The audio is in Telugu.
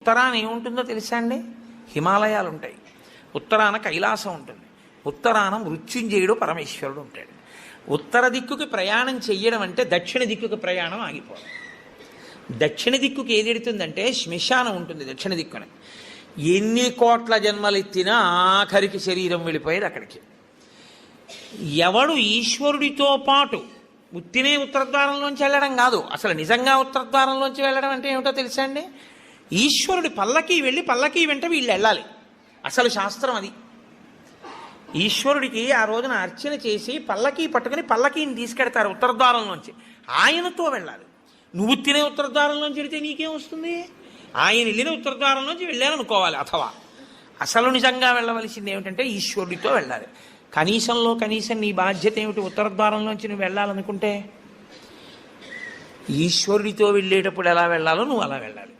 ఉత్తరాన ఏముంటుందో తెలుసా అండి? హిమాలయాలు ఉంటాయి, ఉత్తరాన కైలాసం ఉంటుంది, ఉత్తరాన మృత్యుంజయుడు పరమేశ్వరుడు ఉంటాడు. ఉత్తర దిక్కుకి ప్రయాణం చెయ్యడం అంటే దక్షిణ దిక్కుకి ప్రయాణం ఆగిపోవడం. దక్షిణ దిక్కుకి ఏది ఎడుతుందంటే శ్మశానం ఉంటుంది దక్షిణ దిక్కున. ఎన్ని కోట్ల జన్మలెత్తినా ఆఖరికి శరీరం వెళ్ళిపోయేది అక్కడికి. ఎవడు ఈశ్వరుడితో పాటు ఉత్తినే ఉత్తరద్వారంలోంచి వెళ్ళడం కాదు, అసలు నిజంగా ఉత్తరద్వారంలోంచి వెళ్ళడం అంటే ఏమిటో తెలుసా అండి? ఈశ్వరుడి పల్లకి వెళ్ళి పల్లకి వెంట వీళ్ళు వెళ్ళాలి. అసలు శాస్త్రం అది. ఈశ్వరుడికి ఆ రోజున అర్చన చేసి పల్లకి పట్టుకుని పల్లకీని తీసుకెడతారు ఉత్తరద్వారంలోంచి. ఆయనతో వెళ్ళాలి. నువ్వు తినే ఉత్తరద్వారంలోంచి వెళితే నీకేం వస్తుంది? ఆయన వెళ్ళిన ఉత్తరద్వారంలోంచి వెళ్ళాలనుకోవాలి. అథవా అసలు నిజంగా వెళ్ళవలసింది ఏమిటంటే ఈశ్వరుడితో వెళ్ళాలి. కనీసంలో కనీసం నీ బాధ్యత ఏమిటి? ఉత్తరద్వారంలోంచి నువ్వు వెళ్ళాలనుకుంటే ఈశ్వరుడితో వెళ్ళేటప్పుడు ఎలా వెళ్ళాలో నువ్వు అలా వెళ్ళాలి.